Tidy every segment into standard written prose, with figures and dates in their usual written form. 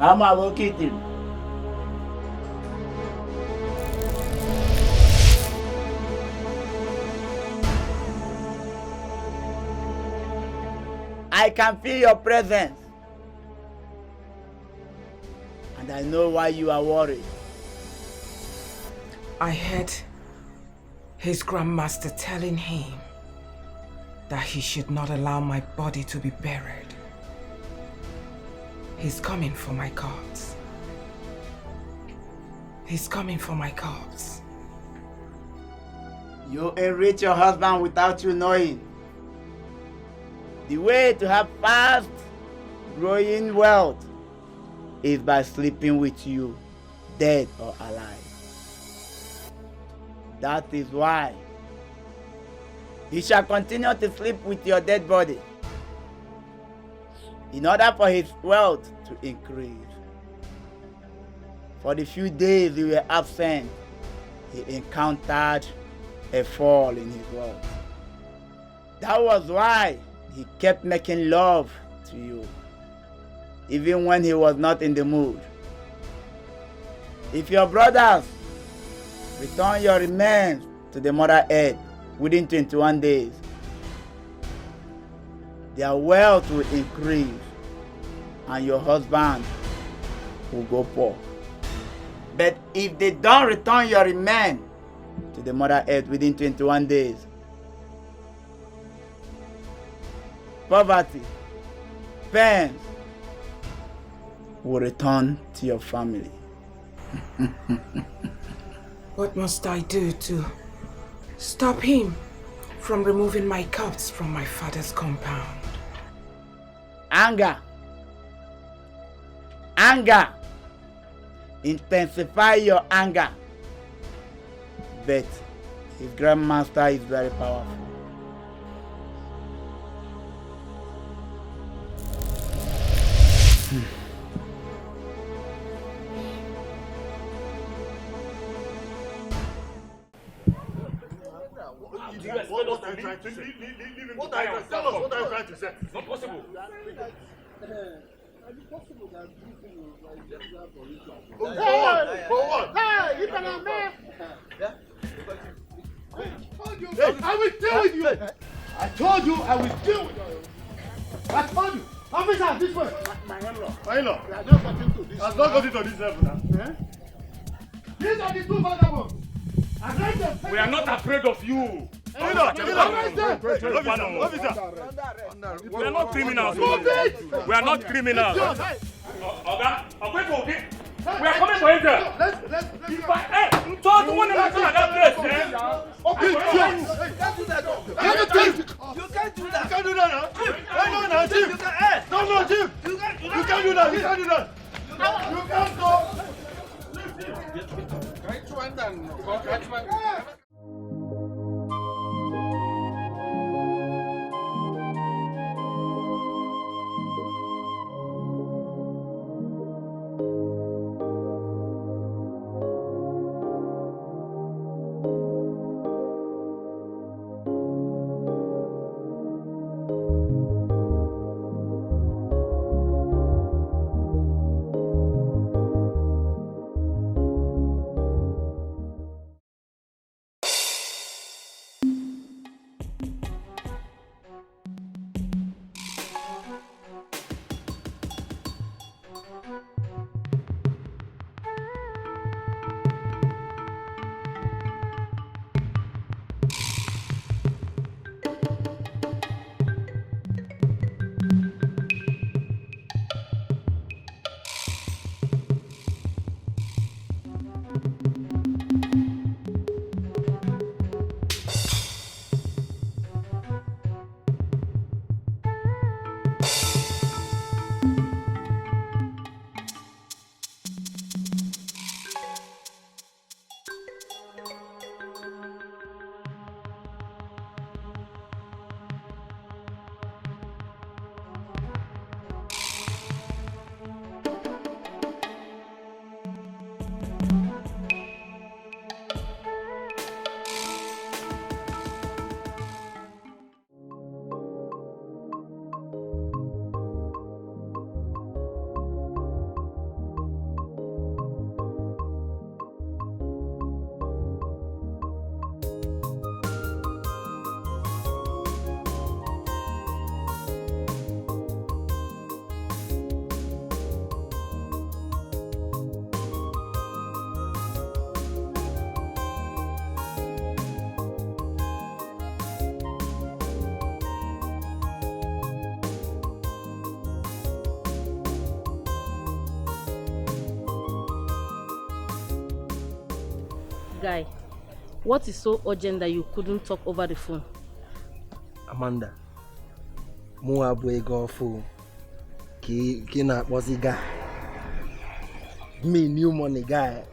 I'm allocated. I can feel your presence. And I know why you are worried. I heard his grandmaster telling him that he should not allow my body to be buried. He's coming for my corpse. He's coming for my corpse. You enrich your husband without you knowing. The way to have fast growing wealth is by sleeping with you, dead or alive. That is why he shall continue to sleep with your dead body in order for his wealth to increase. For the few days you were absent, he encountered a fall in his wealth. That was why he kept making love to you, even when he was not in the mood. If your brothers return your remains to the mother earth within 21 days, their wealth will increase and your husband will go poor. But if they don't return your remains to the mother earth within 21 days, poverty, pain will return to your family. What must I do to stop him from removing my corpse from my father's compound? Anger. Anger. Intensify your anger. But his grandmaster is very powerful. What are you trying to say? What are you trying to tell us? What are you trying to say? Not possible. For what? Hey, you cannot man. Hey, I will deal with you. I told you I will deal with you. I told you. Officer, this way. My in-law. My in-law. We are not getting to this. I've not gotten to this level now. These are the two vagabonds. We are not afraid of you. We are not criminals. We are not criminals. We are coming for intel. If I told you one of that place, you can't do that. You can't do that. You can't do that. No, Chief. No, Chief. You can't do that. You can't do that. You can't go. Guy, what is so urgent that you couldn't talk over the phone? Amanda, Mua Buego Fu, Kina was a guy. Me, new money guy.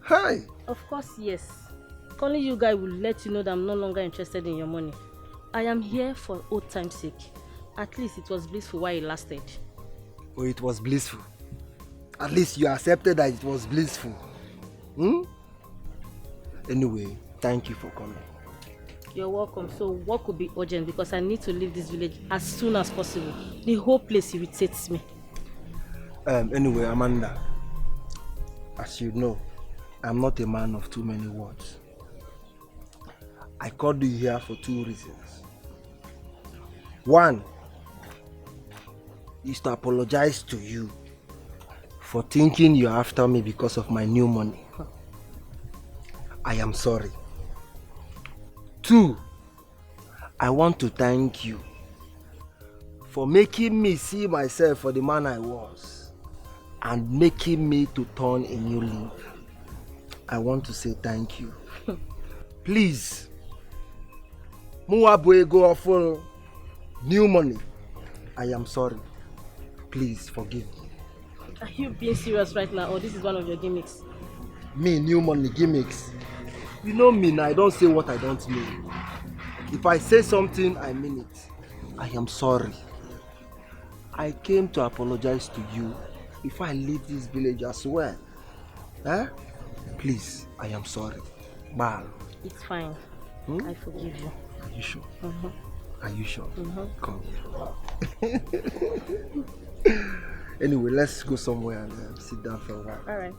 Hi! Of course, yes. Calling you guy will let you know that I'm no longer interested in your money. I am here for old time's sake. At least it was blissful while it lasted. Oh, it was blissful. At least you accepted that it was blissful. Anyway, thank you for coming. You're welcome. So what could be urgent? Because I need to leave this village as soon as possible. The whole place irritates me. Anyway, Amanda, as you know, I'm not a man of too many words. I called you here for 2 reasons. One is to apologize to you for thinking you're after me because of my new money. I am sorry. 2, I want to thank you for making me see myself for the man I was and making me to turn a new leaf. I want to say thank you. Please, Muabuego of new money. I am sorry. Please forgive me. Are you being serious right now, or this is one of your gimmicks? Me, new money gimmicks. You know me now, I don't say what I don't mean. If I say something, I mean it. I am sorry. I came to apologize to you before I leave this village as well. Please, I am sorry. Bye. It's fine. I forgive you. Are you sure? Are you sure? Come. Anyway, let's go somewhere and sit down for a while. All right.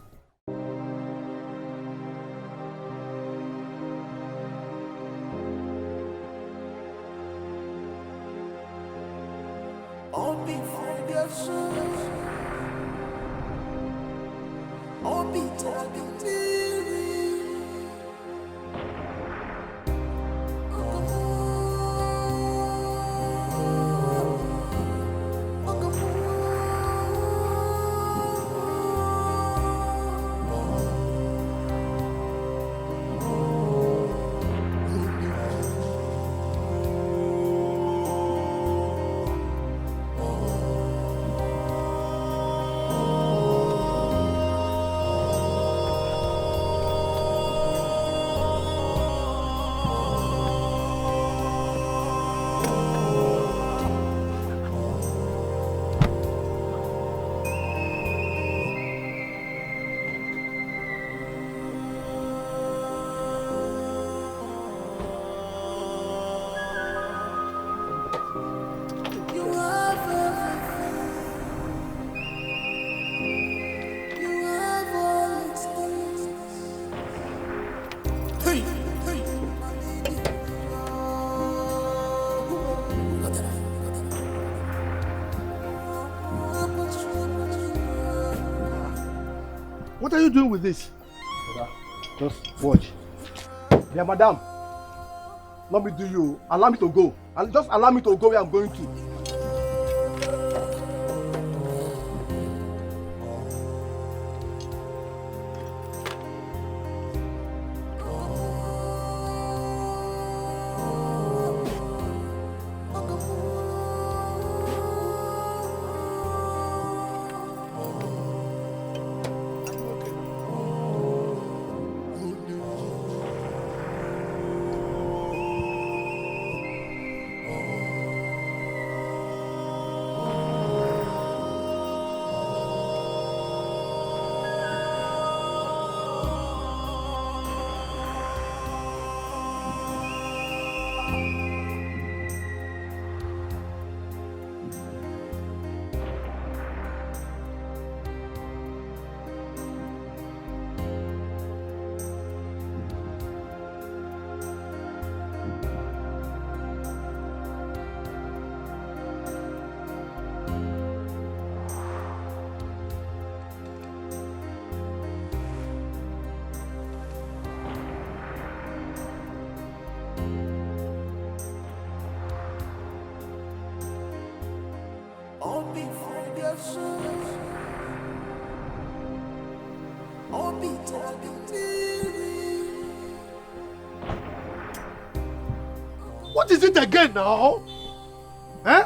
What are you doing with this? Just watch. Yeah, madam. Let me do you. Allow me to go. Just allow me to go where I'm going to. What is it again now? Eh?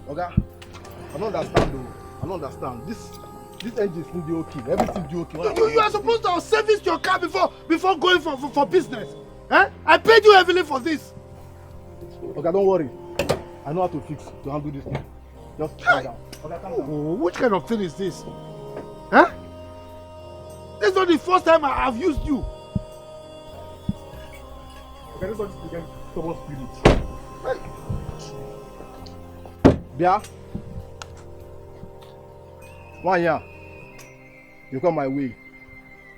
Okay. I don't understand though. I don't understand. This engine is the okay. Everything do okay. You are supposed to have serviced your car before going for business. Eh? I paid you heavily for this. Okay, don't worry. I know how to handle this thing. Just calm down. Okay, calm down. Oh, which kind of thing is this? Huh? This is not the first time I have used you. Okay, this one is again stubborn spirit. Bia. One year. You come my way.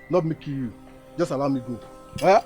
Not me kill you. Just allow me go. Eh?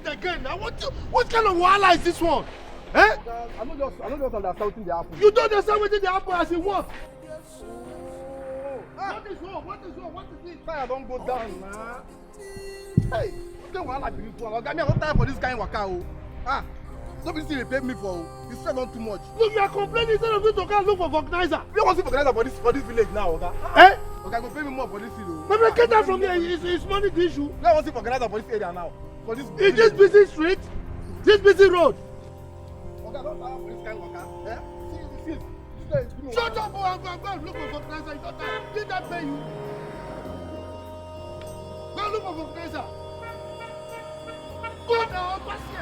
Again now, what kind of wahala is this one? Eh? I don't just understand what they happen. You don't understand what they happen as in what? What is wrong? What is wrong? What is it? Tire don't go down, man. Hey, what kind of wahala be this one? I don't time for this kind of waka. Ah, don't be still pay me for. You spend on too much. Look, you are complaining instead of you to go and look for organizer. We want to see organizer for this village now, okay? Eh? Okay, go pay me more for this field. But get that from here. It's money the issue. We want to see organizer for this area now. For this. In this busy street, this busy road. Okay, don't tire for this kind of waka. Eh? See. Shut up! Go and look for organizer. You don't time. Did that pay you? Go and look for organizer. Go now, pass here.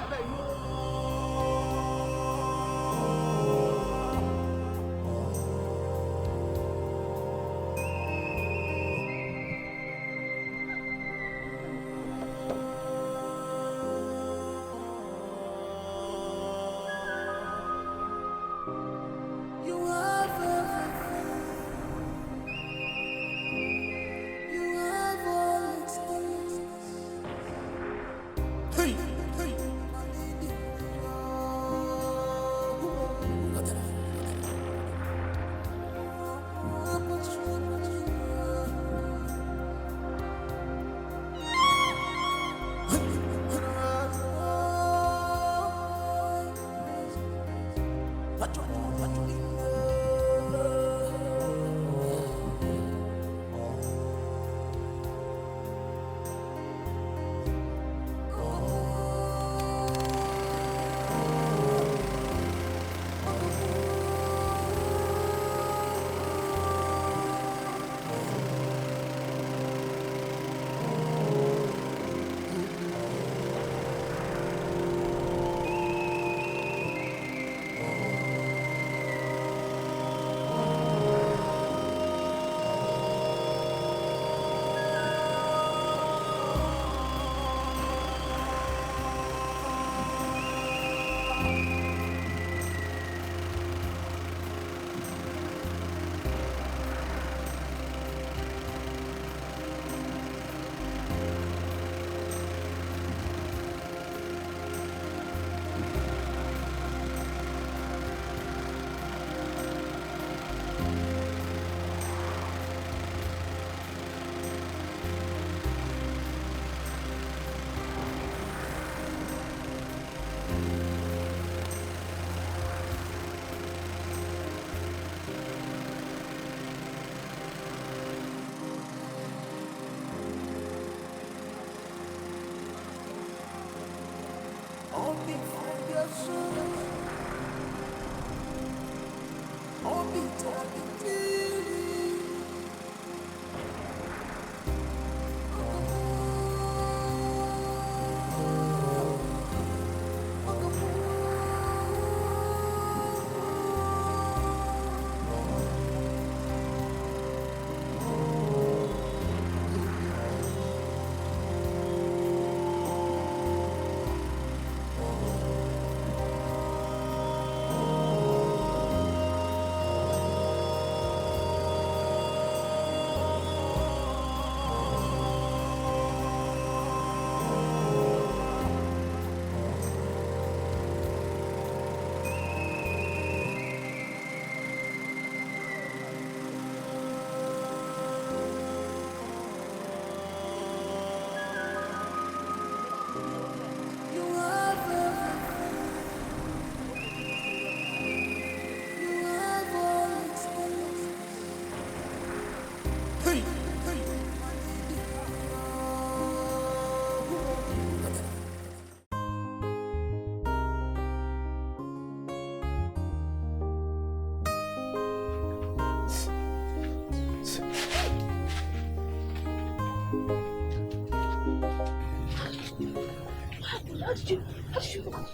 How did you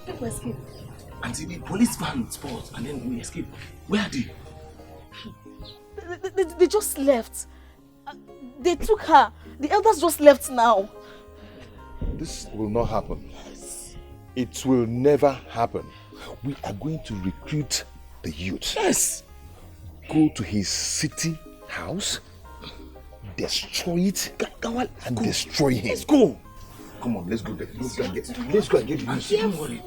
people escape? Auntie, the police van spot and then we escaped. Where are they? They just left. They took her. The elders just left now. This will not happen. It will never happen. We are going to recruit the youth. Yes. Go to his city house, destroy it, and destroy him. Let's go. Come on, let's go there. Let's go and get the youth. Don't worry.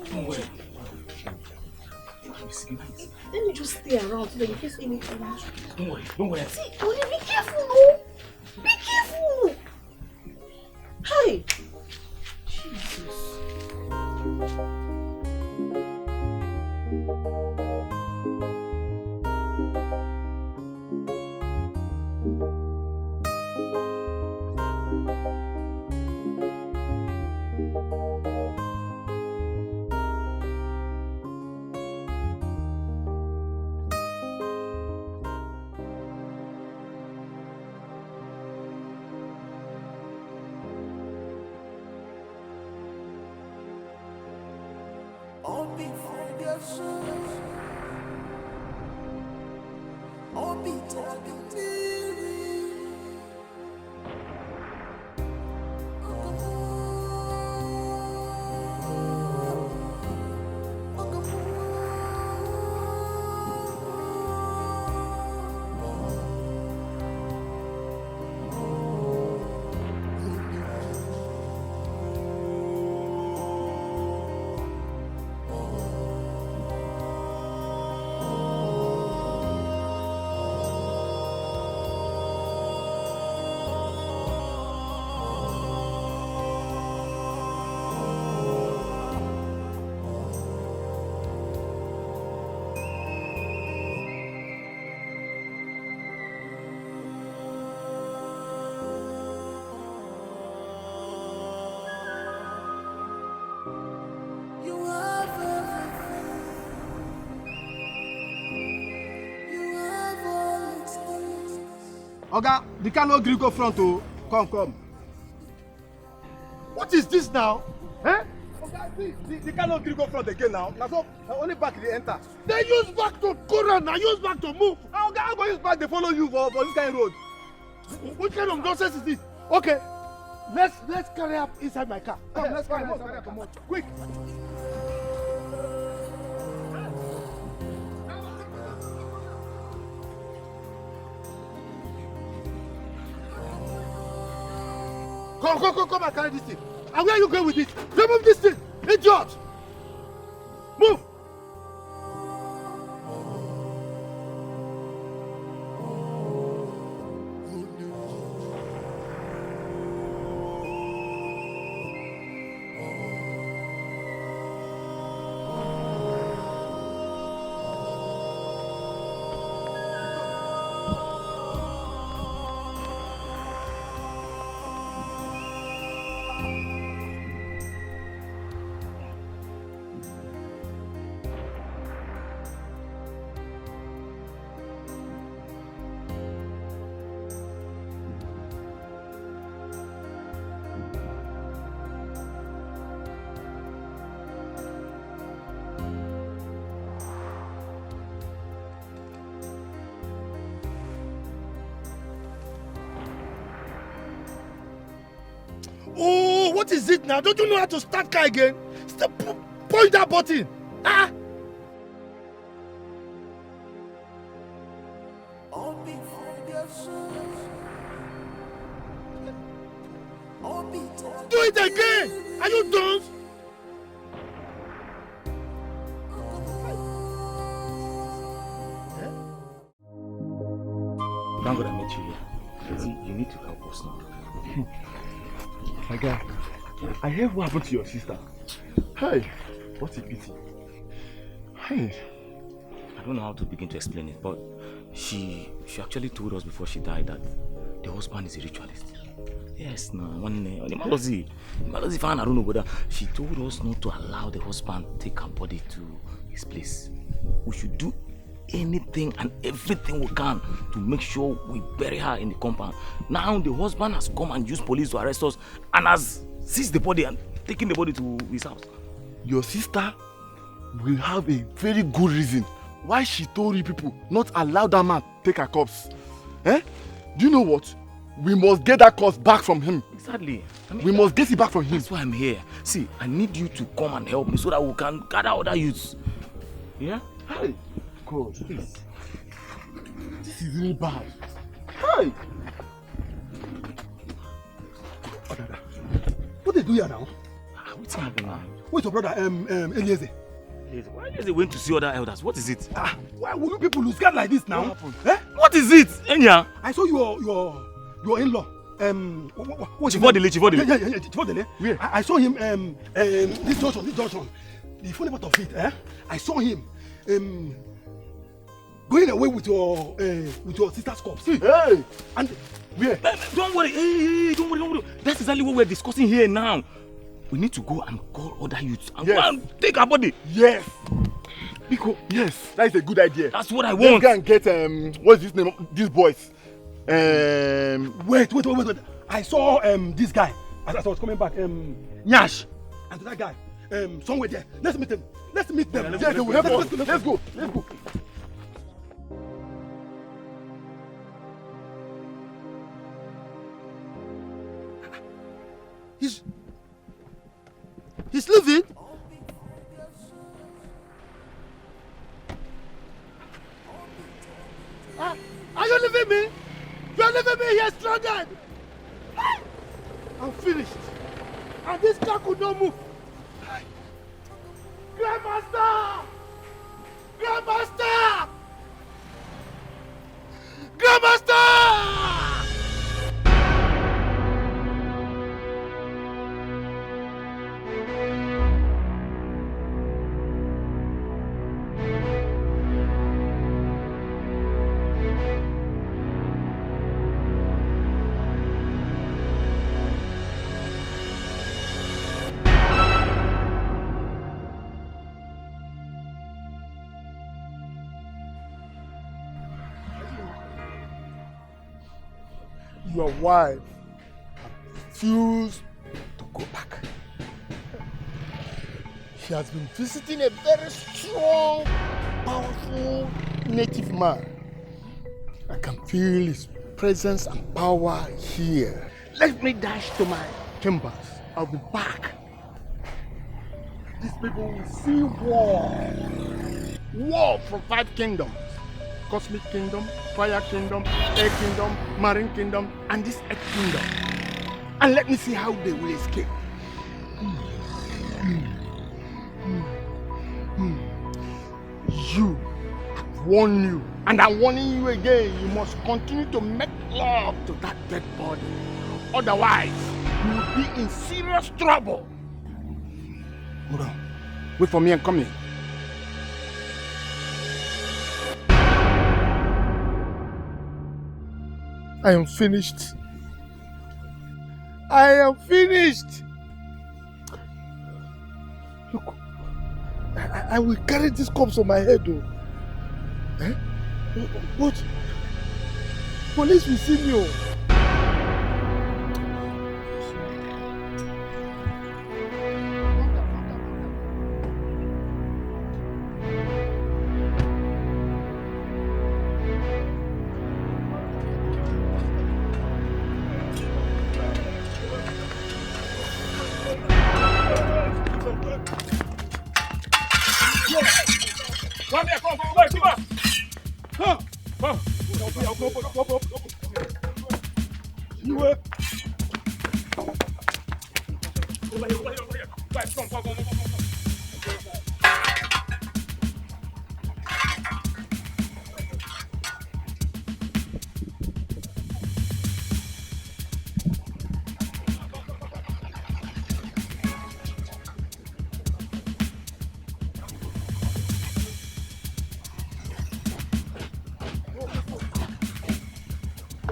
Let me just stay around so that in case anything happens. Don't worry. See, be careful, no? Be careful! Hi! Jesus. Oga, the car no gree go front oh. Come. What is this now? Eh? Oga, the car no gree go front again now. Now so only back they enter. They use back to go round, now use back to move. Oga, how go use back they follow you for this kind of road? Which kind of nonsense is this? Okay, let's carry up inside my car. Come, let's carry up. Come on, quick. Come and carry this thing. And where are you going with it? Remove this thing, idiot! Move! Oh, what is it now? Don't you know how to start car again? Stop, point that button. Ah! Do it again! Are you done? Thank God I met you here. See, you need to help us now. My guy, I heard what happened to your sister. Hey, what a pity. Hey. I don't know how to begin to explain it, but she actually told us before she died that the husband is a ritualist. Yes, no, Malozi fan, I don't know, but she told us not to allow the husband take her body to his place. We should do anything and everything we can to make sure we bury her in the compound. Now the husband has come and used police to arrest us and has seized the body and taken the body to his house. Your sister will have a very good reason why she told you people not allow that man take her corpse. Eh? Do you know what? We must get that corpse back from him. Exactly. We must get it back from him. That's why I'm here. See, I need you to come and help me so that we can gather other youths. Yeah? Hey, God, please. This is really bad. Hey! What they do here now? What's happening now? Where's your brother, Eliezer? Why is he went to see other elders? What is it? Why will you people lose guard like this now? What happened? Eh? What is it? Enya? I saw your in-law. Chivodele. Yeah, Chivodele. Where? I saw him, this junction. The funny part of it, I saw him, going away with your sister's corpse. Hey! And where? Don't worry, don't worry. That's exactly what we're discussing here now. We need to go and call other youths and go and take our body. Yes. Biko, yes, that is a good idea. That's what I want. Let's go and get what's his name? These boys. Wait. I saw this guy as I was coming back. Nyash, and that guy. Somewhere there. Let's meet them. Yeah, they will help us. Let's go. He's leaving. Are you leaving me? You are leaving me here stranded. I'm finished. And this car could not move. Grandmaster! Your wife refused to go back. She has been visiting a very strong, powerful native man. I can feel his presence and power here. Let me dash to my chambers. I'll be back. These people will see war. War from 5 kingdoms. Cosmic kingdom, fire kingdom, air kingdom, marine kingdom, and this earth kingdom. And let me see how they will escape. You, I've warned you, and I'm warning you again. You must continue to make love to that dead body. Otherwise, you will be in serious trouble. Hold on. Wait for me and come here. I am finished. Look, I will carry this corpse on my head, though. Eh? But police will see me.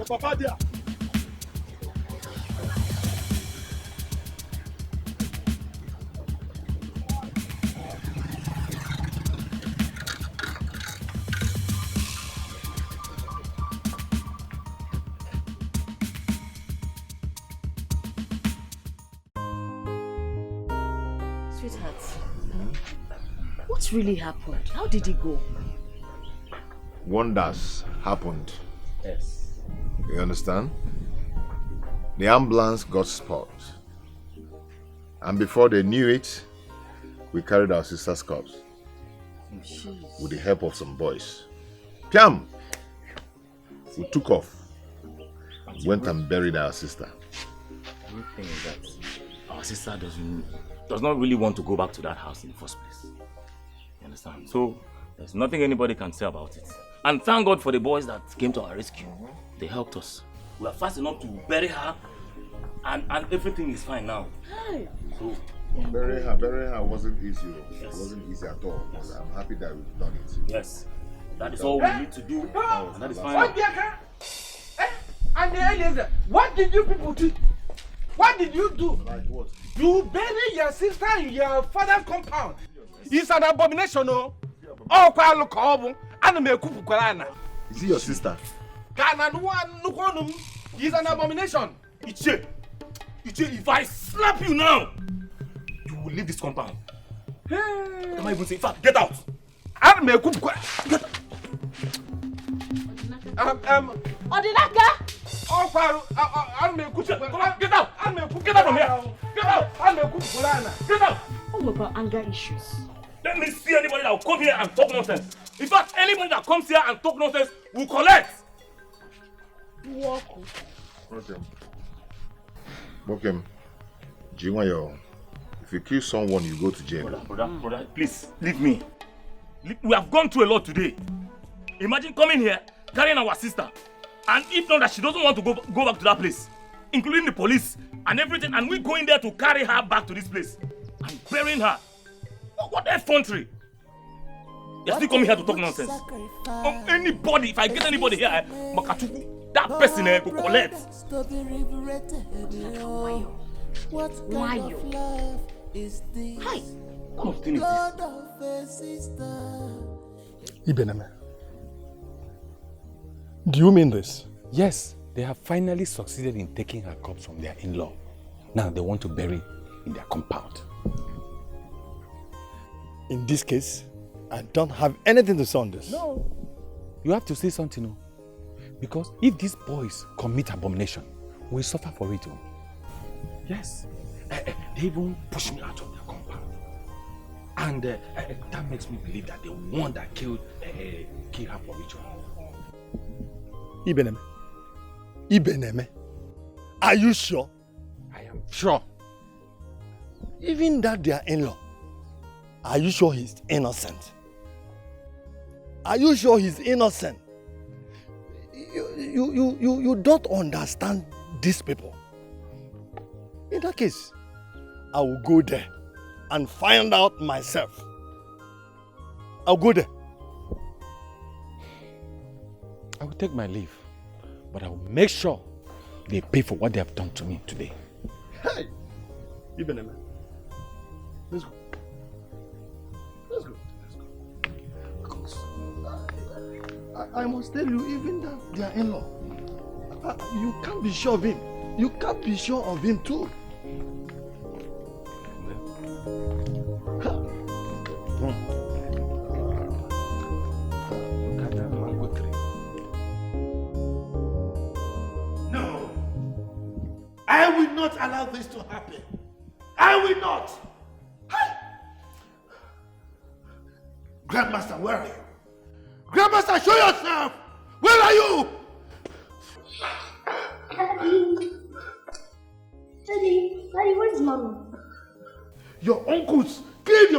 Papa there. Sweetheart, what really happened? How did it go? Wonders happened. Yes. You understand? The ambulance got spot. And before they knew it, we carried our sister's corpse. Jeez. With the help of some boys. Piam! We took off. Went and buried our sister. The good thing is that our sister does not really want to go back to that house in the first place. You understand? So there's nothing anybody can say about it. And thank God for the boys that came to our rescue. They helped us. We are fast enough to bury her, and everything is fine now. Hey. So burying her wasn't easy. Yes. It wasn't easy at all. But I'm happy that we've done it. Yes. That is all we need to do. And that is fine. What did you people do? What did you do? Like what? You bury your sister in your father's compound. It's an abomination, no? Oh, quite look over. Is it your sister? It's an abomination. Iche, if I slap you now, you will leave this compound. Am I even saying, in fact, get out. Get out. Odinaka! Oh, get out! Get out from here! Get out! Get out! All about anger issues. Let me see anybody that will come here and talk nonsense. In fact, anybody that comes here and talk nonsense will collect. Okay. If you kill someone, you go to jail. Brother, please, leave me. We have gone through a lot today. Imagine coming here, carrying our sister. And if not that she doesn't want to go back to that place, including the police and everything, and we going there to carry her back to this place and burying her. What a country! You're still coming here to talk nonsense. Anybody, if I get anybody here, Makatuku, that person will collect. Why? Hi. What of thing is this? Ibeneme, do you mean this? Yes, they have finally succeeded in taking her corpse from their in-law. Now they want to bury in their compound. In this case, I don't have anything to say on this. No. You have to say something, no? Because if these boys commit abomination, we suffer for it. Oh. Yes. They even push me out of their compound. And that makes me believe that the one that killed her for ritual. Ibeneme, are you sure? I am sure. Even that their in-law, are you sure he's innocent? Are you sure he's innocent? You don't understand these people. In that case, I will go there and find out myself. I'll go there. I will take my leave, but I will make sure they pay for what they have done to me today. Hey! Ibeneme, let's go. Let's go. Because I must tell you, even that their in-law, you can't be sure of him. You can't be sure of him too. No, I will not allow this to happen. I will not. Hey! Grandmaster, where are you? Grandmaster, show yourself! Where are you?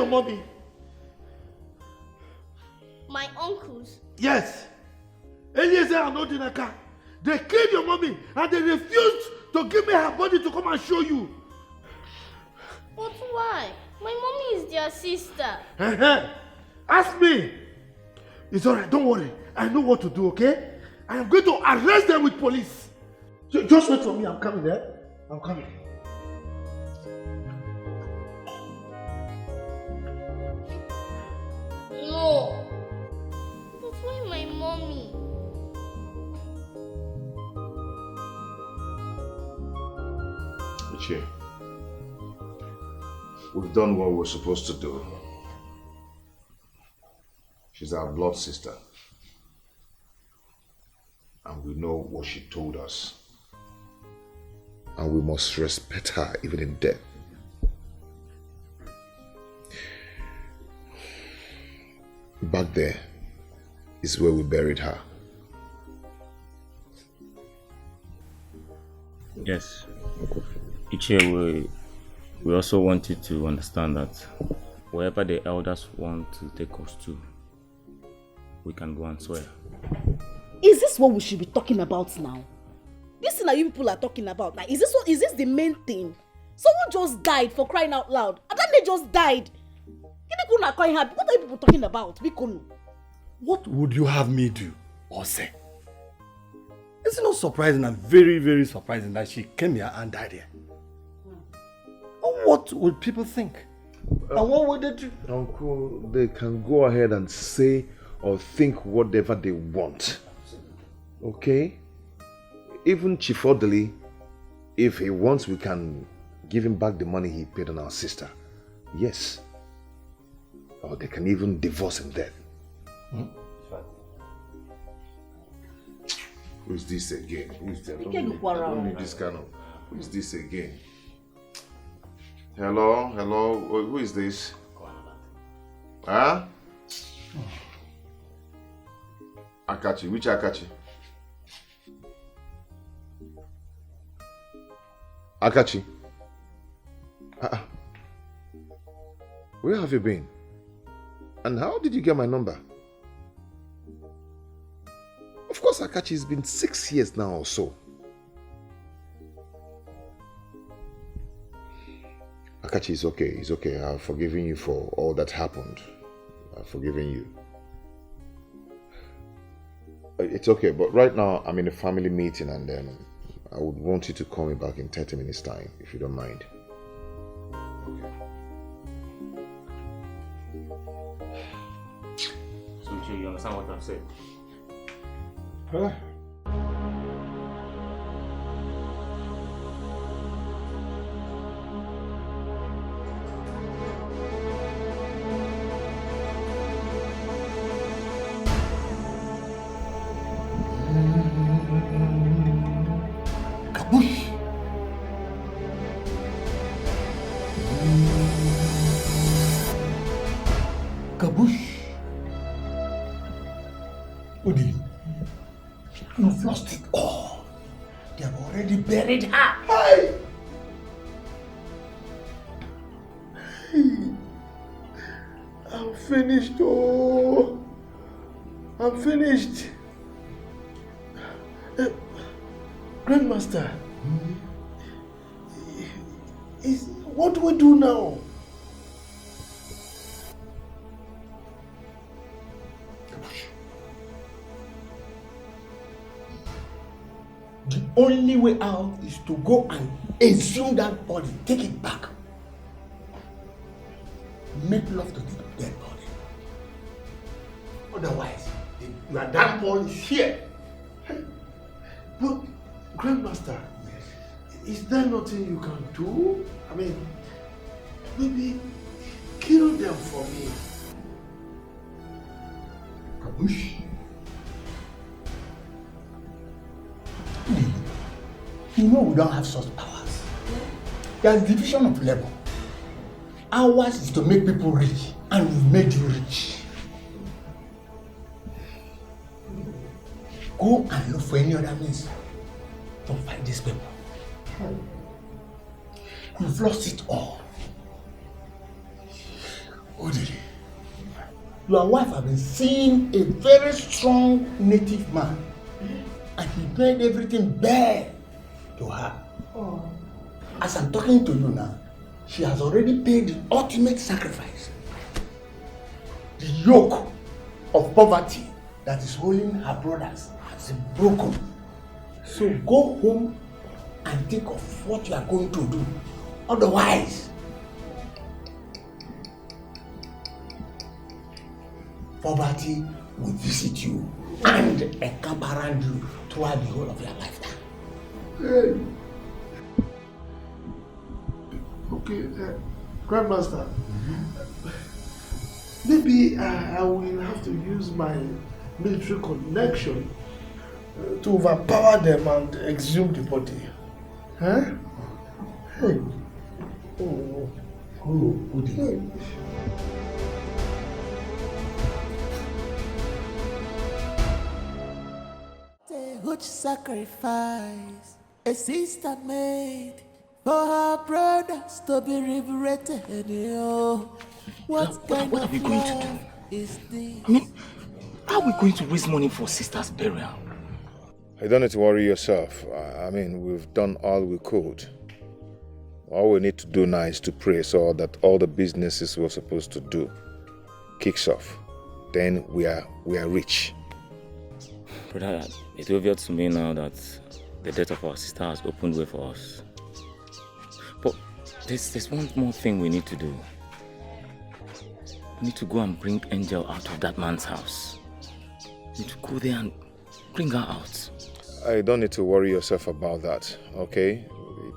mommy? My uncles? Yes. Eliezer and Odinaka. They killed your mommy and they refused to give me her body to come and show you. But why? My mommy is their sister. Ask me. It's alright, don't worry. I know what to do, okay? I am going to arrest them with police. Just wait for me, I'm coming there. I'm coming. No. But why my mommy? Ichie, we've done what we're supposed to do. She's our blood sister. And we know what she told us. And we must respect her even in death. Back there is where we buried her. Yes. Ichie, we also want you to understand that wherever the elders want to take us to, we can go and swear. Is this what we should be talking about now? This thing that you people are talking about, like, is this the main thing? Someone just died, for crying out loud. Adane just died. What are you people talking about? What would you have me do or say? It's not surprising and very, very surprising that she came here and died here. What would people think? And what would they do? Uncle, they can go ahead and say or think whatever they want. Okay? Even Chief Odili, if he wants, we can give him back the money he paid on our sister. Yes. Or they can even divorce him then. Who is this again? Who is that? I don't need this kind of... Who is this again? Hello? Hello? Who is this? Huh? Akachi. Which Akachi? Akachi. Where have you been? And how did you get my number? Of course, Akachi, it's been 6 years now or so. Akachi, it's okay. It's okay. I've forgiven you for all that happened. I've forgiven you. It's okay, but right now I'm in a family meeting and I would want you to call me back in 30 minutes time, if you don't mind. So, you understand what I've said? Huh? You've lost it all. They have already buried her. Hey! I'm finished. Oh, I'm finished. Grandmaster, what do we do now? The only way out is to go and exhume that body, take it back. Make love to the dead body. Otherwise, your damn ball is here. But, Grandmaster, is there nothing you can do? I mean, maybe kill them for me. Kabush. You know we don't have such powers. There's division of labor. Ours is to make people rich, and we've made you rich. Go and look for any other means to fight these people. You've lost it all. Odiri, your wife has been seeing a very strong native man, and he made everything bare to her. Oh. As I'm talking to you now, she has already paid the ultimate sacrifice. The yoke of poverty that is holding her brothers has been broken. So go home and think of what you are going to do. Otherwise, poverty will visit you and encamp around you throughout the whole of your lifetime. Hey. Okay, Grandmaster, maybe I will have to use my military connection to overpower them and exhume the body. Huh? Hey. Oh, good. Hey. Huge sacrifice a sister made for her brothers to be liberated. What kind are of we going to do? Is this? I mean, how are we going to raise money for sister's burial? You don't need to worry yourself. I mean, we've done all we could. All we need to do now is to pray so that all the businesses we're supposed to do kicks off. Then we are rich. Brother, it's obvious to me now that the death of our sister has opened way for us. But there's one more thing we need to do. We need to go and bring Angel out of that man's house. We need to go there and bring her out. I don't need to worry yourself about that, okay?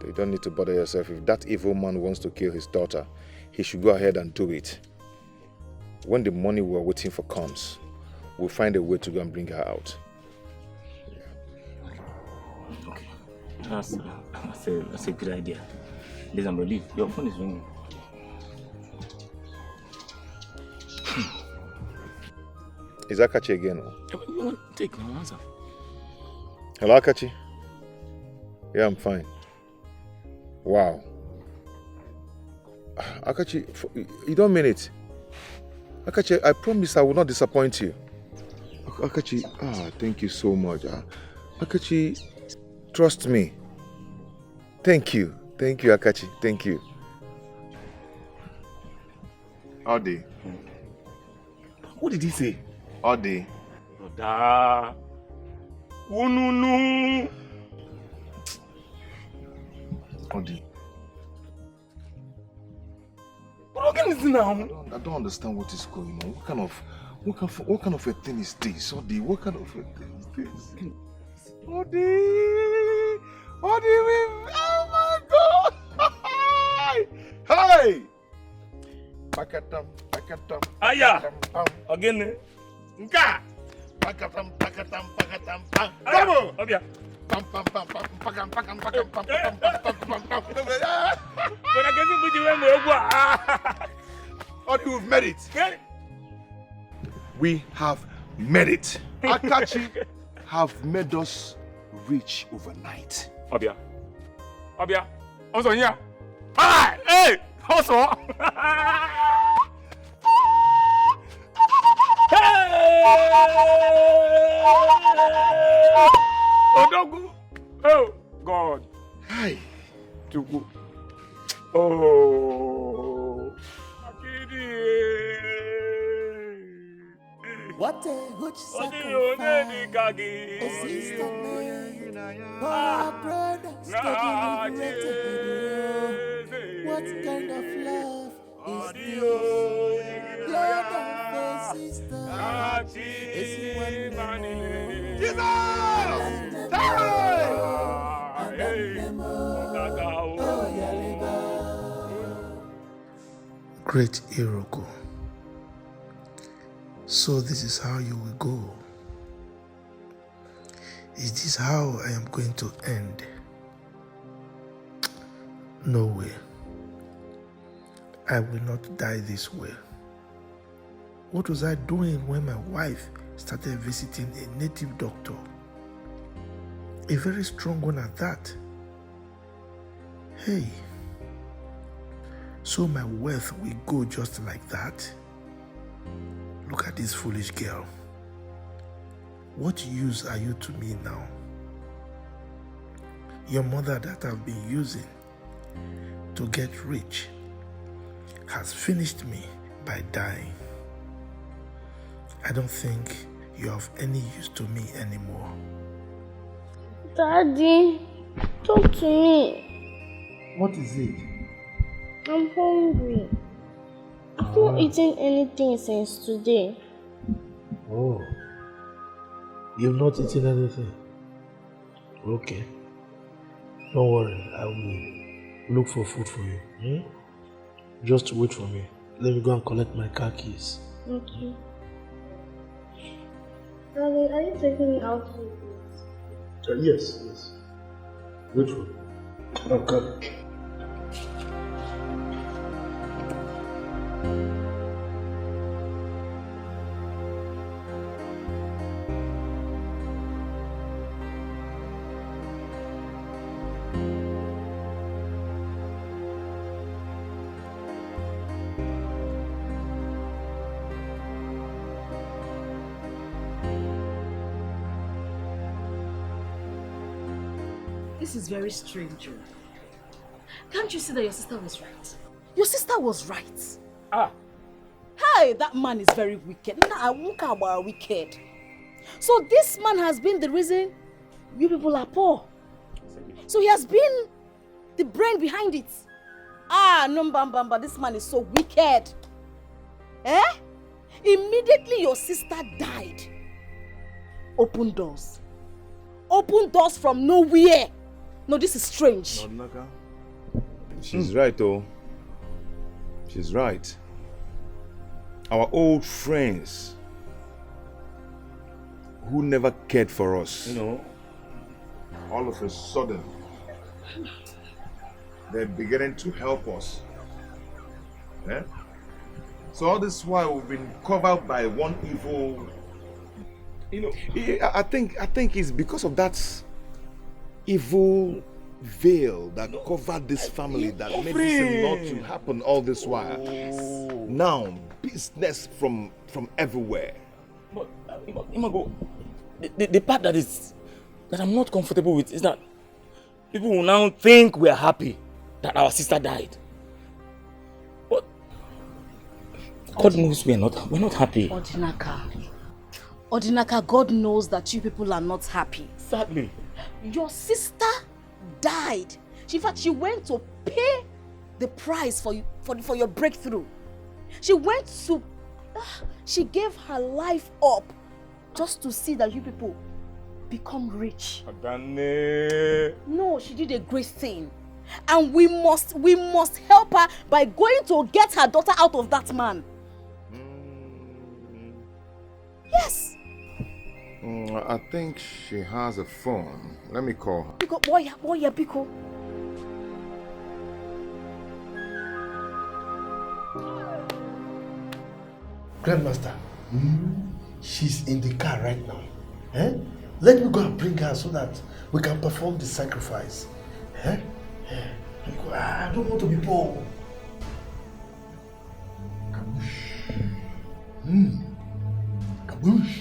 You don't need to bother yourself. If that evil man wants to kill his daughter, he should go ahead and do it. When the money we're waiting for comes, we'll find a way to go and bring her out. Okay. That's a good idea. Listen, bro, leave. Your phone is ringing. Is Akachi again? You want to take my answer? Hello, Akachi? Yeah, I'm fine. Wow. Akachi, you don't mean it. Akachi, I promise I will not disappoint you. Akachi, thank you so much. Akachi, trust me. Thank you. Thank you, Akachi. Thank you. Odi. What did he say? Odi. Oda. Ununu. Odi. What can is now? I don't understand what is going on. What kind of a thing is this? Odi, what kind of a thing is this? Odi! Odi, oh my God! Hey! Pakatam. Aya! Again. Nka! Pakatam. Bravo! Obia. Pam. Odi, we've made it. We have made it. Akachi have made us rich overnight. Obia. Also here. Hi! Hey! Also. Hey! Odogu. Oh God. Hi. Tugu. Oh. What a huge sacrifice a sister made for her brothers to be liberated. What kind of love is this? Blood of a sister is one Great Iroko. So this is how you will go. Is this how I am going to end? No way. I will not die this way. What was I doing when my wife started visiting a native doctor? A very strong one at that. Hey. So my wealth will go just like that? Look at this foolish girl. What use are you to me now? Your mother that I've been using to get rich has finished me by dying. I don't think you're of any use to me anymore. Daddy, talk to me. What is it? I'm hungry. I've not eaten anything since today. Oh. You've not eaten anything? Okay. Don't worry, I will look for food for you. Just wait for me. Let me go and collect my car keys. Okay. Daddy, are you taking me out to eat? Yes. Wait for me. I'll come. This is very strange. Can't you see that your sister was right? Your sister was right. Hey, that man is very wicked. Nah, I won't care about wicked. So this man has been the reason you people are poor. So he has been the brain behind it. No, Bamba, this man is so wicked. Immediately your sister died. Open doors. Open doors from nowhere. No, this is strange. She's right, though. She's right. Our old friends who never cared for us, all of a sudden, they're beginning to help us. So all this while we've been covered by one evil. I think it's because of that evil veil that covered this family that made this not to happen all this while. Now, business from everywhere. But Imago, the part that I'm not comfortable with is that people will now think we're happy that our sister died. But God knows we're not happy. Odinaka, God knows that you people are not happy. Sadly. Your sister died. In fact, she went to pay the price for your breakthrough. She went to... she gave her life up just to see that you people become rich. Adane. No, she did a great thing. And we must help her by going to get her daughter out of that man. Yes. I think she has a phone. Let me call her. Biko, boy, Biko. Grandmaster, she's in the car right now. Let me go and bring her so that we can perform the sacrifice. I don't want to be poor. Kaboosh. Kaboosh.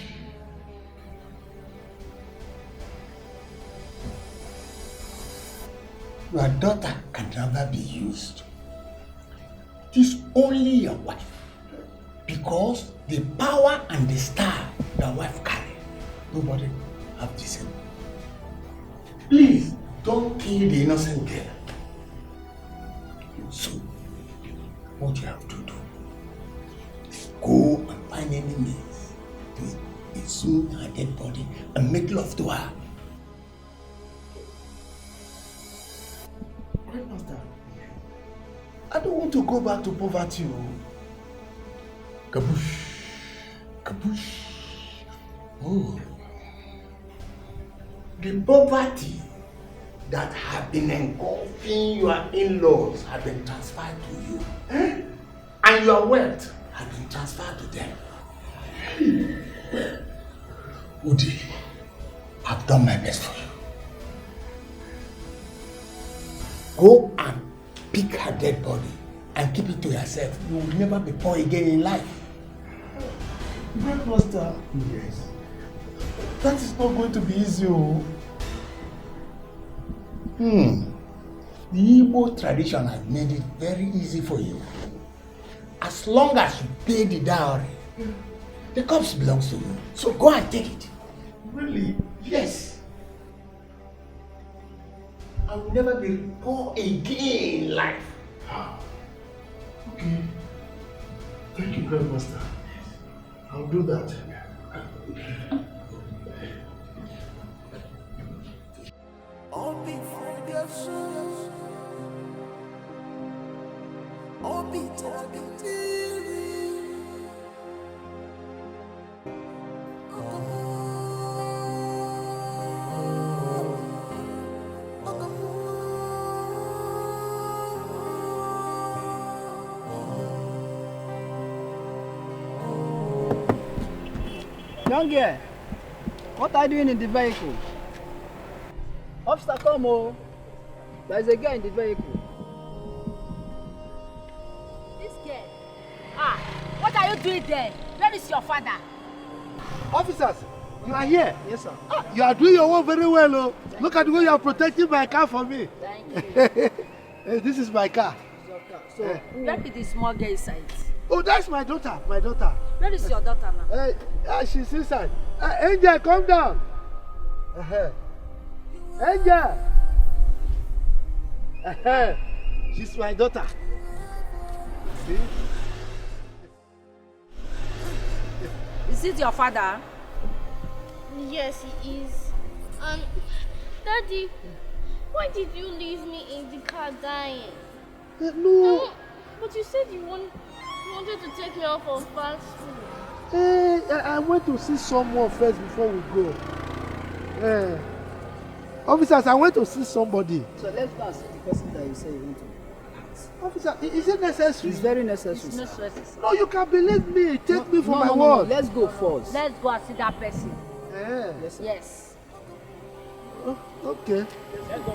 Your daughter can never be used. It is only your wife. Because the power and the star the wife carry, nobody have the same. Please, don't kill the innocent girl. So, what you have to do is go and find any means to exhume her dead body and make love to her. Grandmaster, I don't want to go back to poverty. Kaboosh. Kaboosh. Oh. The poverty that have been engulfing your in-laws have been transferred to you. And your wealth has been transferred to them. Well, Udi, I've done my best for you. Go and pick her dead body and keep it to yourself, you will never be poor again in life. Blockbuster. Yes. That is not going to be easy. Oh. The Igbo tradition has made it very easy for you. As long as you pay the dowry, the corpse belongs to you. So go and take it. Really? Yes. I will never be poor again in life. Okay. Thank you, Grandmaster. I'll do that. All before their souls, all be talking Young girl, what are you doing in the vehicle? Officer, come on. There is a guy in the vehicle. This girl? What are you doing there? Where is your father? Officers, you are here. Yes, sir. You are doing your work very well. Oh. Look at the way you are protecting my car for me. Thank you. This is my car. So, where is the small girl inside? Oh, that's my daughter. My daughter. Where is your daughter now? She's inside. Angel, come down. Angel. She's my daughter. See? Is it your father? Yes, he is. Daddy, why did you leave me in the car dying? No. But you said you wanted to take me off of fast food. Hey, I went to see someone first before we go. Officers, I went to see somebody. So let's go and see the person that you say you want to. Officer, is it necessary? It's very necessary. It's necessary. No, you can believe me. Take me for my word. No. Let's go first. Let's go and see that person. Yes. Oh, okay. Let's go.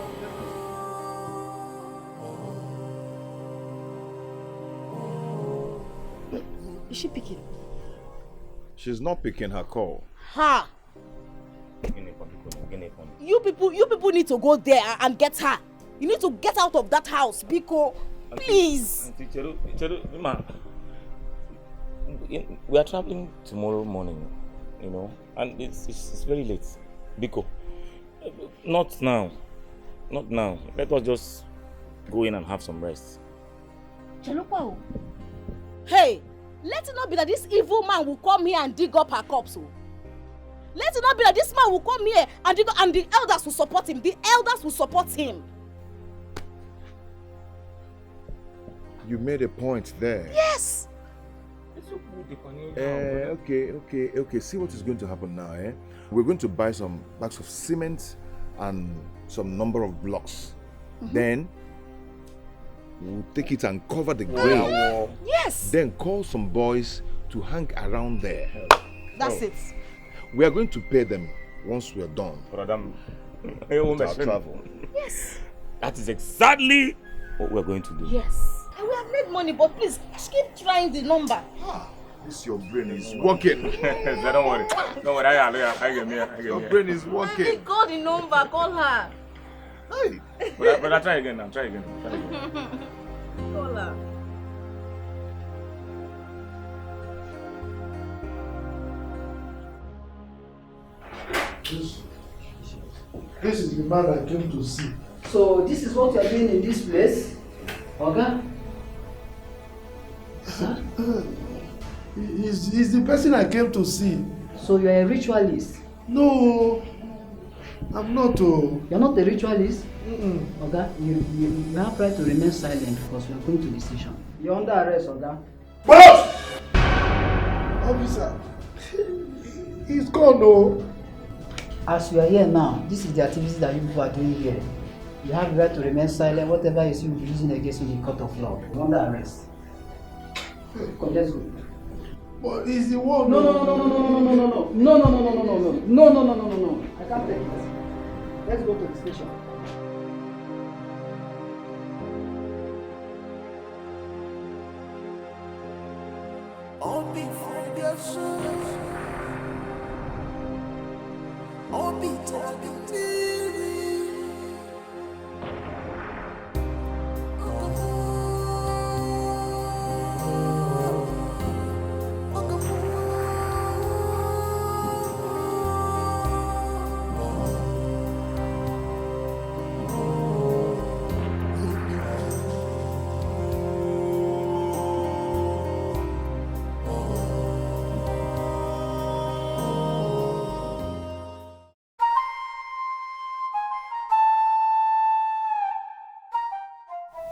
Is she picking? She's not picking her call. Ha! You people need to go there and get her. You need to get out of that house, Biko. Please. We are traveling tomorrow morning, you know, and it's very late. Biko, not now. Not now. Let us just go in and have some rest. Hey, let it not be that this evil man will come here and dig up her corpse. Let it not be that this man will come here and dig up, and the elders will support him. The elders will support him. You made a point there. Yes. Okay. See what is going to happen now, eh? We're going to buy some bags of cement and some number of blocks. Then we'll take it and cover the grave. Yes. Then call some boys to hang around there. That's it. We are going to pay them once we are done. With our travel. Yes. That is exactly what we're going to do. Yes. And we have made money, but please keep trying the number. This your brain is working. Don't worry. I get me. Your brain is working. Call the number. Call her. Hey. But I'll try again. Call her. This is the man I came to see. So this is what you are doing in this place, Oga? Huh? He's the person I came to see. So you are a ritualist? No, I'm not. You're not a ritualist? Oga, you have right to remain silent because we are going to the station. You're under arrest, Oga. Boss! Officer, he's gone, no. As you are here now, this is the activities that you people are doing here. You have the right to remain silent. Whatever you see will be using against you in the court of law. You're under arrest. Come, let's go. But he's the one. No. I can't take it. Let's go to the station.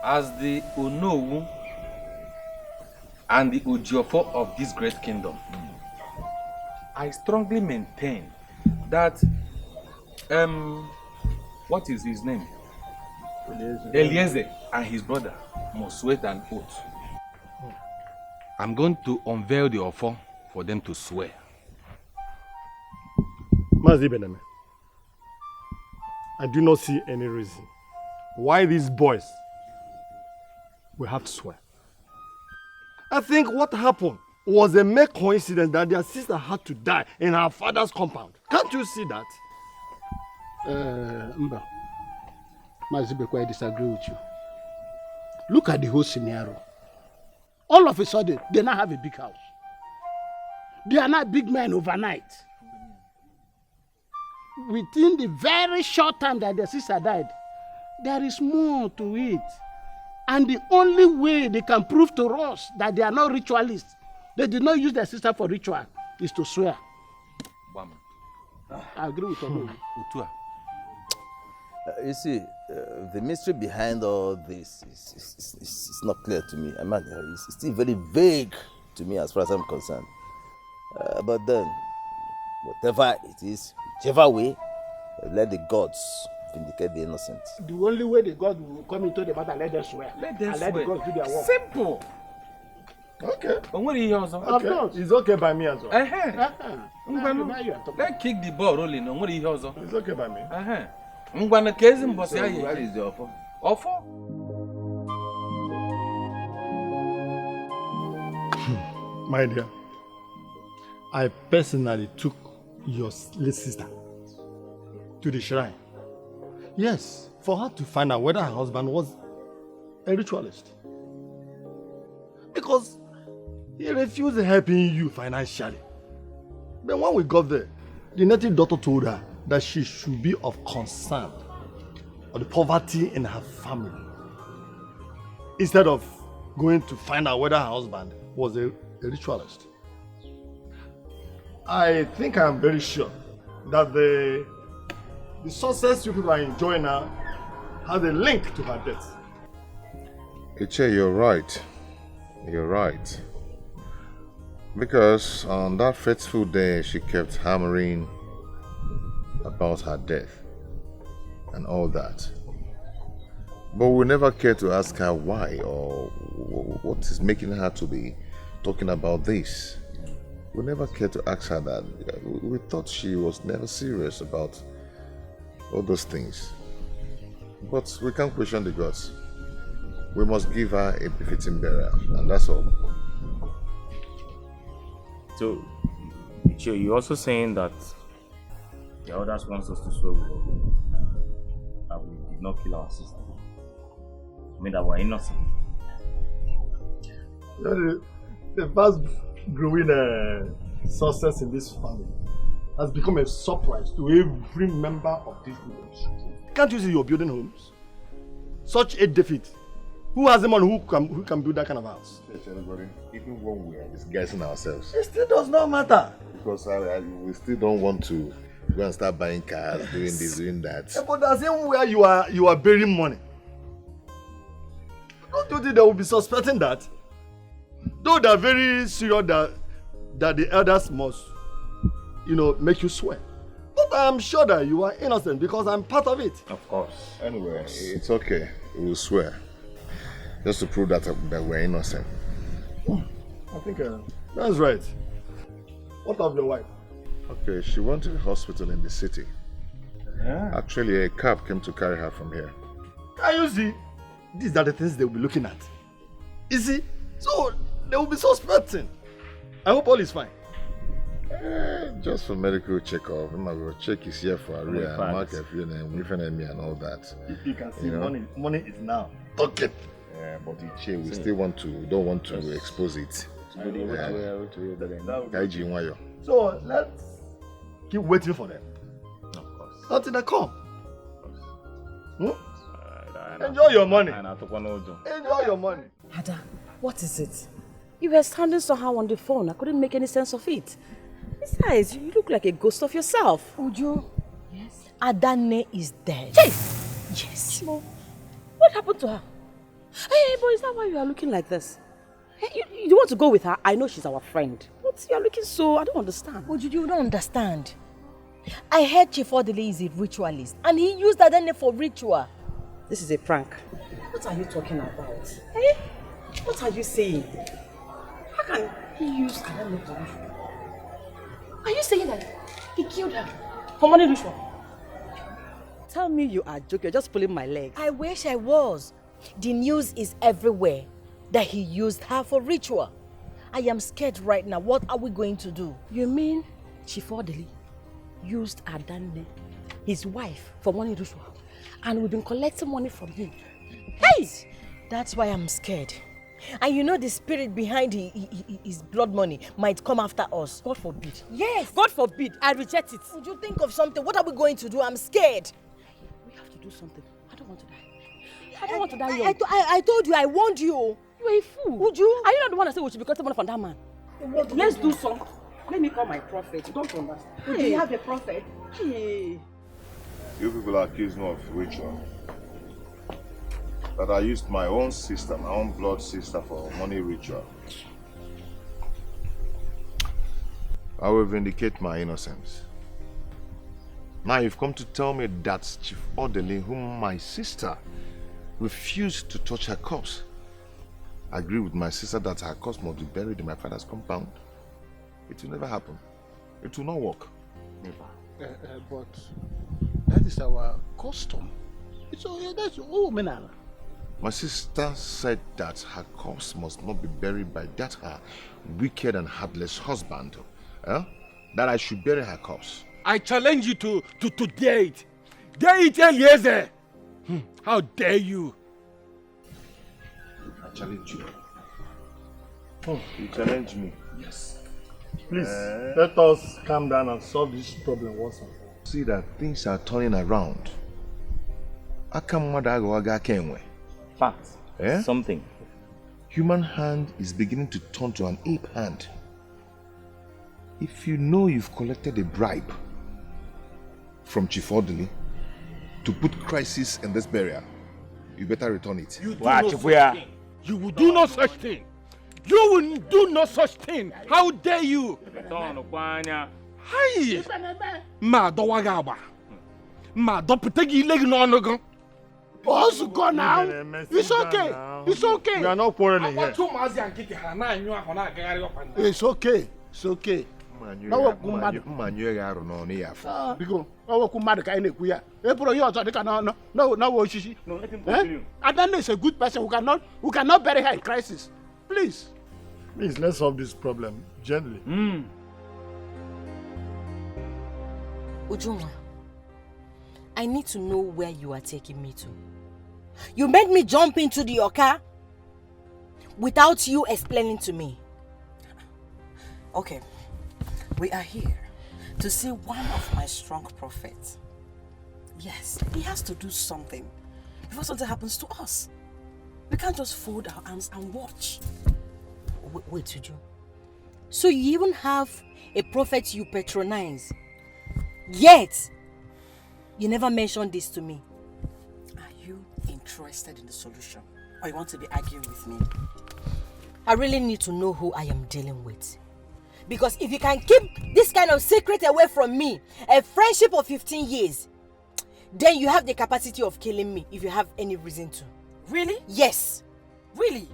As the Onowu and the Ujiofo of this great kingdom, I strongly maintain that what is his name? Eliezer and his brother must swear an oath. I'm going to unveil the offer for them to swear. Mazi Bename, I do not see any reason why these boys will have to swear. I think what happened was a mere coincidence that their sister had to die in her father's compound. Can't you see that? Mba, Mazibekwe, I disagree with you. Look at the whole scenario. All of a sudden, they now have a big house. They are not big men overnight. Within the very short time that their sister died, there is more to it. And the only way they can prove to us that they are not ritualists, they did not use their sister for ritual, is to swear. I agree with you. You see, the mystery behind all this is not clear to me. I mean, it's still very vague to me as far as I'm concerned. But then, whatever it is, whichever way, let the gods vindicate the innocent. The only way the God will come into the matter, let them swear. Let them swear. Let the gods do their work. Simple. Okay. Okay. It's okay by me as well. Let's kick the ball rolling. It's okay by me. What is the offer? Offer? My dear, I personally took your late sister to the shrine. Yes, for her to find out whether her husband was a ritualist. Because he refused helping you financially. But when we got there, the native daughter told her that she should be of concern of the poverty in her family, instead of going to find out whether her husband was a ritualist. I think I'm very sure that the success you people are enjoying now has a link to her death. Iche, you're right. You're right. Because on that fateful day, she kept hammering about her death and all that. But we never cared to ask her why or what is making her to be talking about this. We never cared to ask her that. We thought she was never serious about all those things. But we can't question the gods. We must give her a befitting burial, and that's all. So, you're also saying that the others want us to swear with that we did not kill our sister. I mean that we're innocent. The fast growing success in this family has become a surprise to every member of this village. Can't you see you're building homes? Such a defeat. Who has the money who can build that kind of house? Even when we are disguising ourselves. It still does not matter. Because we still don't want to go and start buying cars, doing this, doing that. Yeah, but the same way you are burying money. Don't you think they will be suspecting that? Though they are very serious that the elders must, make you swear. But I am sure that you are innocent because I'm part of it. Of course. Anyway, it's okay. We will swear. Just to prove that we're innocent. I think that's right. What of your wife? Okay, she went to the hospital in the city. Yeah. Actually, a cab came to carry her from here. Can you see? These are the things they will be looking at. You see? So, they will be suspecting. I hope all is fine. Just for medical checkup. I will check his here for area, mark a few names, and all that. You can see money is now. Okay. Yeah, but we still don't want to expose it. So let's keep waiting for them. Of course. Until they come. Enjoy your money. Enjoy your money. Ada, what is it? You were standing somehow on the phone. I couldn't make any sense of it. Besides, you look like a ghost of yourself. Uju. Yes. Adane is dead. Yes. What happened to her? Hey, boy, is that why you are looking like this? Hey, you want to go with her? I know she's our friend. But you are looking so... I don't understand. Uju, you don't understand. I heard Chief Odili is a ritualist. And he used Adane for ritual. This is a prank. What are you talking about? Hey? What are you saying? How can he use Adane for ritual? Are you saying that he killed her for money ritual? Tell me you are joking. You're just pulling my leg. I wish I was. The news is everywhere that he used her for ritual. I am scared right now. What are we going to do? You mean Chief Odili used Adane, his wife, for money ritual, and we've been collecting money from him? Hey! That's why I'm scared. And you know the spirit behind his blood money might come after us. God forbid. Yes. God forbid. I reject it. Would you think of something? What are we going to do? I'm scared. We have to do something. I don't want to die. I don't want to die young. I told you, I warned you. You are a fool. Would you? Are you not the one that said we should be collecting money from that man? Let's do something. Let me call my prophet. You don't understand. Hey. Do you have a prophet? Hey. You people accuse me of ritual. That I used my own sister, my own blood sister, for money ritual. I will vindicate my innocence. Now you've come to tell me that Chief Odili, whom my sister refused to touch her corpse, agree with my sister that her corpse must be buried in my father's compound. It will never happen. It will not work. Never. But that is our custom. That's all men. My sister said that her corpse must not be buried by that her wicked and heartless husband. That I should bury her corpse. I challenge you to dare it. Dare it, Eliezer. How dare you? I challenge you. You challenge me? Yes. Please, let us calm down and solve this problem once and for all. See that things are turning around. Fact. Something. Human hand is beginning to turn to an ape hand. If you know you've collected a bribe from Chief Odili to put crisis in this burial, you better return it. You will do no such thing. You will do no such thing. How dare you? Hi. Ma do wagaba. Ma do petegi leg no nogo. Boss go now. It's okay. It's okay. We are not quarreling here. It's okay. It's okay. Because Adane is a good person who cannot bury her in crisis. Please, let's solve this problem gently. Ujunwa, I need to know where you are taking me to. You made me jump into your car without you explaining to me. Okay, we are here to see one of my strong prophets. Yes, he has to do something before something happens to us. We can't just fold our arms and watch. Wait, Uju. So you even have a prophet you patronize, yet you never mentioned this to me. Are you interested in the solution, or you want to be arguing with me? I really need to know who I am dealing with. Because if you can keep this kind of secret away from me, a friendship of 15 years, then you have the capacity of killing me if you have any reason to. Really? Yes. Really?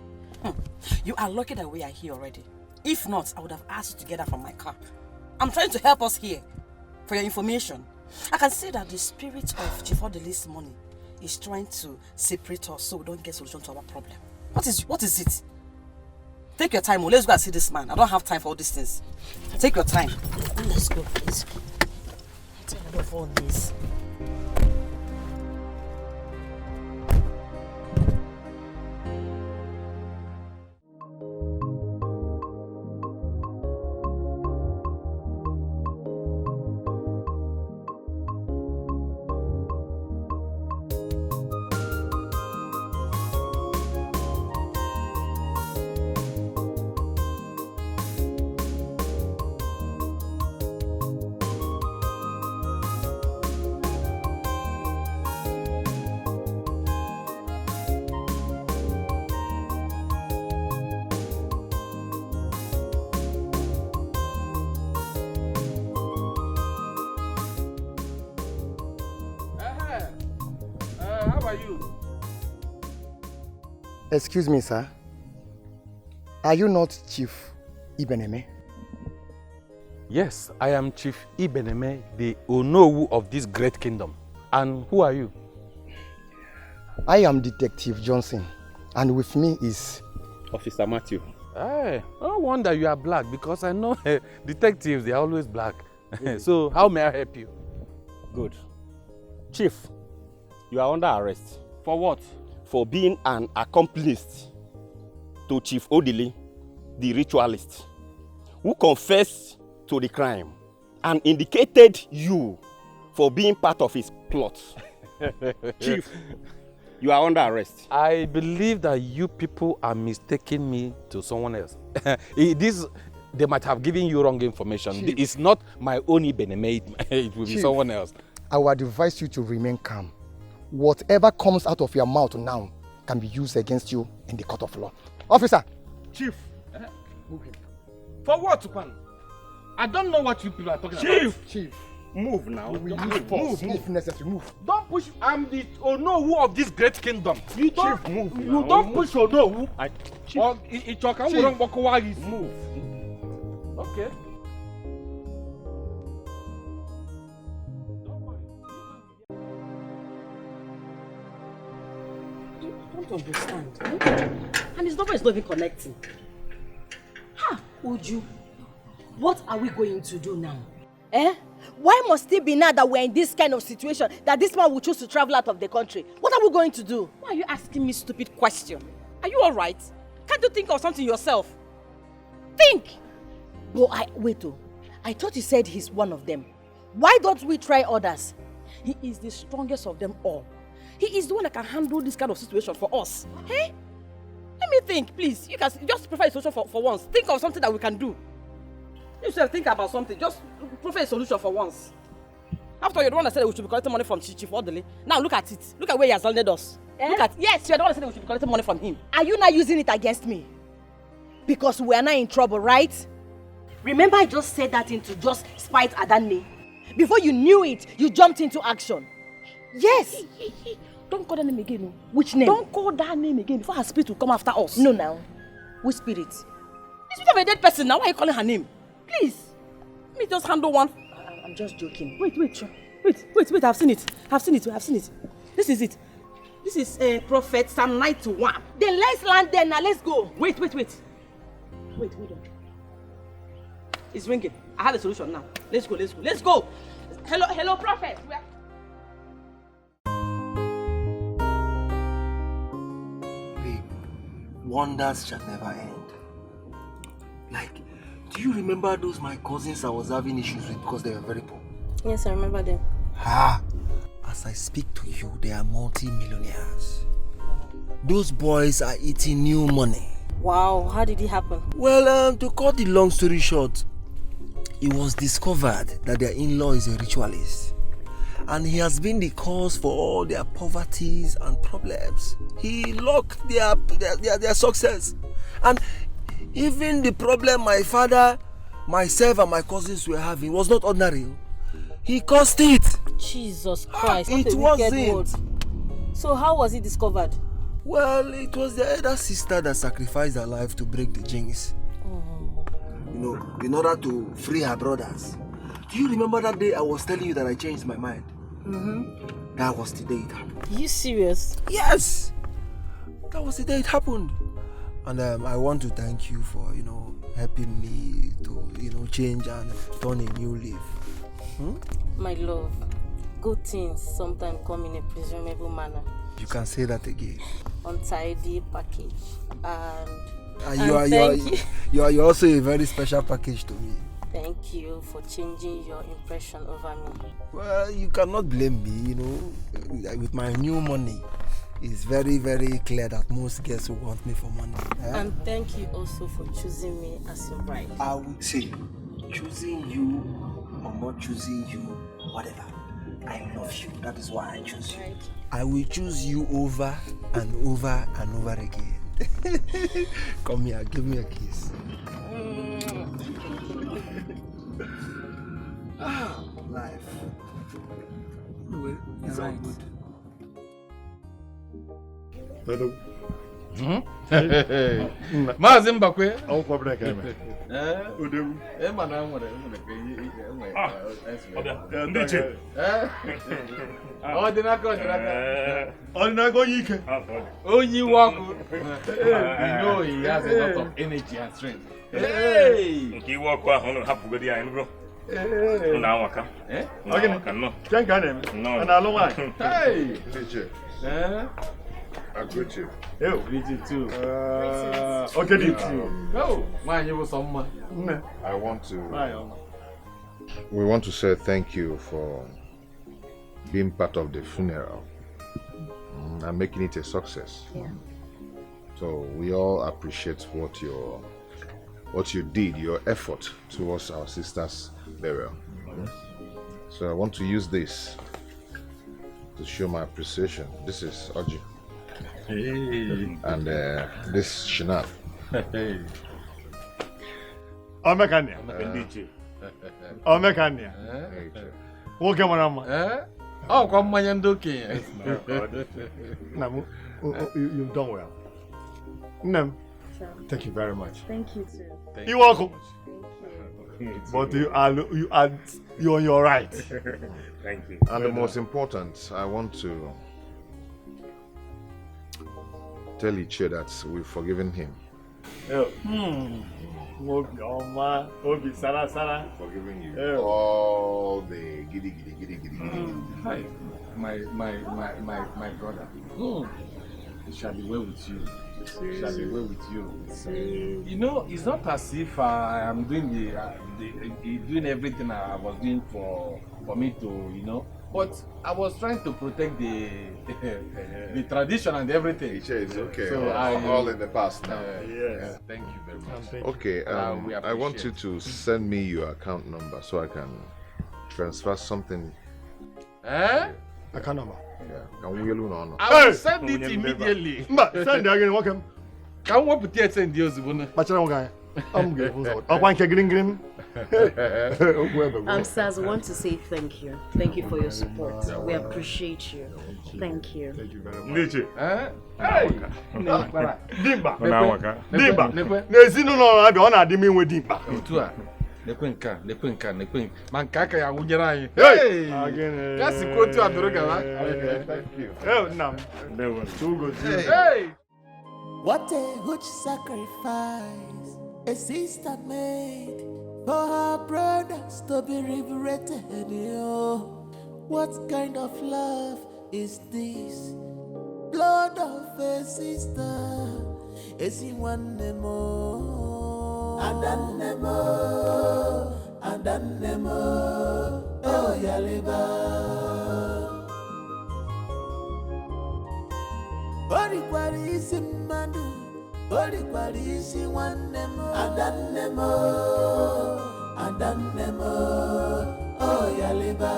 You are lucky that we are here already. If not, I would have asked you to get out from my car. I'm trying to help us here. For your information, I can see that the spirit of Chief Odili's money is trying to separate us so we don't get solution to our problem. What is it? Take your time. Let's go and see this man. I don't have time for all these things. Take your time. Let's go, please. I'm tired of all this. Excuse me, sir. Are you not Chief Ibeneme? Yes, I am Chief Ibeneme, the Onowu of this great kingdom. And who are you? I am Detective Johnson, and with me is Officer Matthew. Hey, no wonder you are black, because I know detectives, they are always black. So, how may I help you? Good. Chief, you are under arrest. For what? For being an accomplice to Chief Odili, the ritualist, who confessed to the crime and indicated you for being part of his plot. Chief, you are under arrest. I believe that you people are mistaking me to someone else. They might have given you wrong information. Chief. It's not my own Ibeneme, it will be Chief, someone else. I would advise you to remain calm. Whatever comes out of your mouth now can be used against you in the court of law. Officer! Chief! Move him. For what, man? I don't know what you people are talking Chief. about. Chief! Move now. Move if necessary. Move. Don't push. I'm the Onowu of this great kingdom. You don't, Chief, move you now. don't push Onowu. Chief. Or Chief. Move. Okay. I don't understand. And his number is not even connecting. Ha! Uju, what are we going to do now? Eh? Why must it be now that we're in this kind of situation that this man will choose to travel out of the country? What are we going to do? Why are you asking me stupid question? Are you alright? Can't you think of something yourself? Think! But wait, I thought you said he's one of them. Why don't we try others? He is the strongest of them all. He is the one that can handle this kind of situation for us. Hey? Let me think, please. You can just prefer a solution for once. Think of something that we can do. You should think about something. Just prefer a solution for once. After all, you're the one that said we should be collecting money from Chief Odili. Now look at it. Look at where he has landed us. Look at, yes, you're the one that said we should be collecting money from him. Are you not using it against me? Because we are not in trouble, right? Remember I just said that thing to just spite Adanne. Before you knew it, you jumped into action. Yes. Don't call that name again. No. Which name? Don't call that name again before her spirit will come after us. No, now. Which spirit? The spirit of a dead person. Now why are you calling her name? Please. Let me just handle one. I'm just joking. Wait. I've seen it. This is it. This is Prophet Psalm 91. Then let's land there now. Let's go. Wait, hold on. It's ringing. I have a solution now. Let's go. Hello, Prophet. Babe, wonders shall never end. Like, do you remember those my cousins I was having issues with because they were very poor? Yes, I remember them. As I speak to you, they are multi-millionaires. Those boys are eating new money. Wow, how did it happen? Well, to cut the long story short, it was discovered that their in-law is a ritualist. And he has been the cause for all their poverties and problems. He locked their success. And even the problem my father, myself and my cousins were having was not ordinary. He caused it. Jesus Christ, it wasn't. So how was it discovered? Well, it was the elder sister that sacrificed her life to break the jinx. You know, in order to free her brothers. Do you remember that day I was telling you that I changed my mind? That was the day it happened. Are you serious? Yes! That was the day it happened. And I want to thank you for, helping me to, change and turn a new leaf. My love, good things sometimes come in a presumable manner. You can say that again. Untidy package. And you're also a very special package to me. Thank you for changing your impression over me. Well, you cannot blame me, with my new money. It's very, very clear that most girls will want me for money. And thank you also for choosing me as your bride. I would say, choosing you or not choosing you, whatever. I love you. That is why I choose you. Right. I will choose you over and over and over again. Come here, give me a kiss. Life. Anyway, it's all good. Hello. Maazị Mbakwe. Akwụkwọ brek eme. Odogwu. Ma na nwere ndị iche. Ọdịnaka. Ọdịnaka onye ike. Onye iwe ọkụ. You know he has a lot of energy and strength. Nke iwe ọkụ ahụ hapụgodi ya bro. Na anwaka. Ọgịnị. Nke ka na-eme. A na-alụ nwaanyị. Ndị iche. I greet you. Yo, greet you too. Okay, greet you. No, why was someone? I want to. We want to say thank you for being part of the funeral and making it a success. Yeah. So we all appreciate what you did, your effort towards our sister's burial. So I want to use this to show my appreciation. This is Oji. Hey. And this Shinab. Hey. Omekania. Omekania. Woke Manama. Oh, come my Yandoki. You've done well. No. Thank you very much. Thank you too. You're welcome. Thank you. But you're on your right. Thank you. And the most important, I want to tell Iche that we've forgiven him. Obi Sara. Forgiving you. All the giddy. Hi, my brother. It shall be well with you. It shall be well with you. You know, it's not as if I am doing doing everything I was doing for me to, but I was trying to protect the tradition and everything. It's okay. So all in the past now. Yes. Thank you very much. Okay. I want you to send me your account number so I can transfer something. Account number. Yeah. I will send it immediately. Send it again. Welcome. Can we put it in the Osibune? I'm going. Saz, I want to say thank you. Thank you for your support. We appreciate you. Thank you. Thank you very much. Hey! Dimba. N'ezinụlọ abịa ọ na-adị m inwe dimba. Otu a. Nekwenka. Ma nke aka ya wụnyere anyị. Hey! Ya si kwa otu a dụrụ gawa. Thank you. Hey, nna m. Hey! What a huge sacrifice a sister made for her brothers to be liberated. What kind of love is this? Blood of a sister. Is he one more? And then more. Oh, Yaliba. Body is in Mandu. Body is in one more. And then more. Oh, Yaliba.